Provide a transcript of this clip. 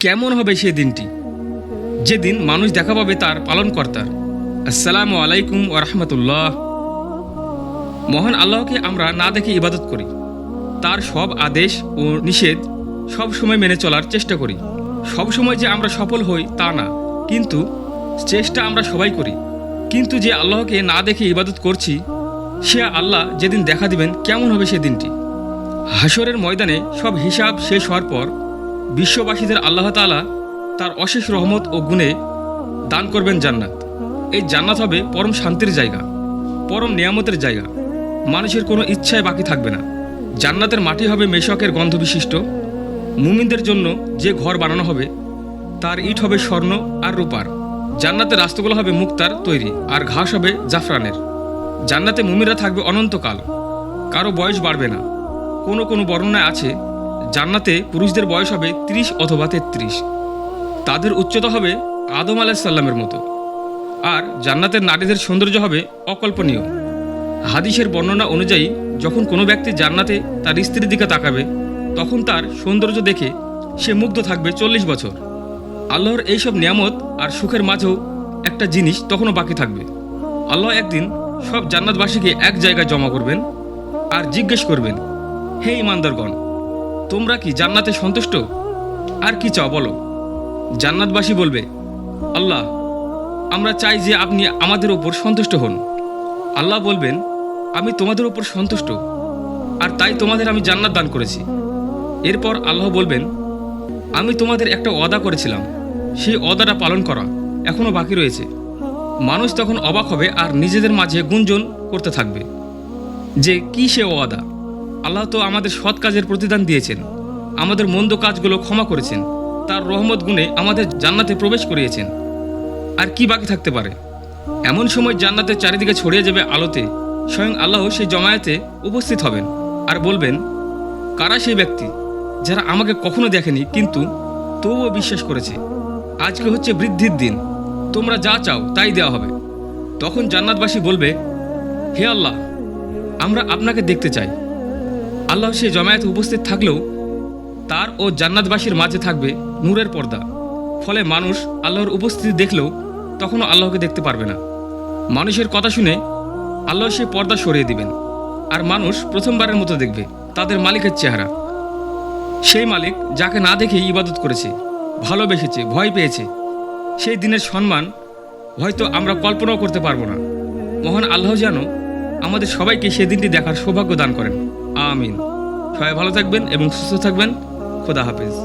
কেমন হবে সেই দিনটি যেদিন মানুষ দেখা পাবে তার পালনকর্তার। আসসালামু আলাইকুম ওয়া রাহমাতুল্লাহ। মহান আল্লাহকে আমরা না দেখে ইবাদত করি, তার সব আদেশ ও নিষেধ সব সময় মেনে চলার চেষ্টা করি। সব সময় যে আমরা সফল হই তা না, কিন্তু চেষ্টা আমরা সবাই করি। কিন্তু যে আল্লাহকে না দেখে ইবাদত করছি, সে আল্লাহ যেদিন দেখা দিবেন কেমন হবে সে দিনটি। হাসরের ময়দানে সব হিসাব শেষ হওয়ার পর বিশ্ববাসীদের আল্লাহ তাআলা তার অশেষ রহমত ও গুণে দান করবেন জান্নাত। এই জান্নাত হবে পরম শান্তির জায়গা, পরম নিয়ামতের জায়গা। মানুষের কোনো ইচ্ছায় বাকি থাকবে না। জান্নাতের মাটি হবে মেশকের গন্ধ বিশিষ্ট। মুমিনদের জন্য যে ঘর বানানো হবে তার ইট হবে স্বর্ণ আর রূপার। জান্নাতের রাস্তাগুলো হবে মুক্তার তৈরি, আর ঘাস হবে জাফরানের। জান্নাতে মুমিনরা থাকবে অনন্তকাল, কারো বয়স বাড়বে না। কোনো কোনো বর্ণনায় আছে জান্নাতে পুরুষদের বয়স হবে 30 অথবা 33। তাদের উচ্চতা হবে আদম আলাইহিসসালামের মতো। আর জান্নাতের নারীদের সৌন্দর্য হবে অকল্পনীয়। হাদিসের বর্ণনা অনুযায়ী যখন কোনো ব্যক্তি জান্নাতে তার স্ত্রীর দিকে তাকাবে, তখন তার সৌন্দর্য দেখে সে মুগ্ধ থাকবে 40 বছর। আল্লাহর এইসব নিয়ামত আর সুখের মাঝেও একটা জিনিস তখনও বাকি থাকবে। আল্লাহ একদিন সব জান্নাতবাসীকে এক জায়গায় জমা করবেন আর জিজ্ঞেস করবেন, হে ইমানদারগণ, তোমরা কি জান্নাতে সন্তুষ্ট? আর কি চাও বলো। জান্নাতবাসী বলবে, আল্লাহ, আমরা চাই যে আপনি আমাদের ওপর সন্তুষ্ট হন। আল্লাহ বলবেন, আমি তোমাদের ওপর সন্তুষ্ট, আর তাই তোমাদের আমি জান্নাত দান করেছি। এরপর আল্লাহ বলবেন, আমি তোমাদের একটা ওয়াদা করেছিলাম, সেই ওয়াদাটা পালন করা এখনও বাকি রয়েছে। মানুষ তখন অবাক হবে আর নিজেদের মাঝে গুঞ্জন করতে থাকবে যে কি সে ওয়াদা। আল্লাহ তো আমাদের সৎ কাজের প্রতিদান দিয়েছেন, আমাদের মন্দ কাজগুলো ক্ষমা করেছেন, তার রহমত গুণে আমাদের জান্নাতে প্রবেশ করিয়েছেন। আর কি বাকি থাকতে পারে? এমন সময় জান্নাতের চারিদিকে ছড়িয়ে যাবে আলোতে। স্বয়ং আল্লাহ সেই জমায়েতে উপস্থিত হবেন আর বলবেন, কারা সেই ব্যক্তি যারা আমাকে কখনো দেখেনি কিন্তু তবুও বিশ্বাস করেছে? আজকে হচ্ছে বৃদ্ধির দিন, তোমরা যা চাও তাই দেওয়া হবে। তখন জান্নাতবাসী বলবে, হে আল্লাহ, আমরা আপনাকে দেখতে চাই। আল্লাহ সেই জমায়েতে উপস্থিত থাকলেও তার ও জান্নাতবাসীর মাঝে থাকবে নূরের পর্দা। ফলে মানুষ আল্লাহর উপস্থিতি দেখলেও তখনও আল্লাহকে দেখতে পারবে না। মানুষের কথা শুনে আল্লাহ সেই পর্দা সরিয়ে দিবেন, আর মানুষ প্রথমবারের মতো দেখবে তাদের মালিকের চেহারা। সেই মালিক যাকে না দেখেই ইবাদত করেছে, ভালোবেসেছে, ভয় পেয়েছে। সেই দিনের সম্মান হয়তো আমরা কল্পনাও করতে পারবো না। মহান আল্লাহ যেন আমাদের সবাইকে সেই দিনটি দেখার সৌভাগ্য দান করেন। আমিন। সবাই ভালো থাকবেন এবং সুস্থ থাকবেন। খোদা হাফেজ।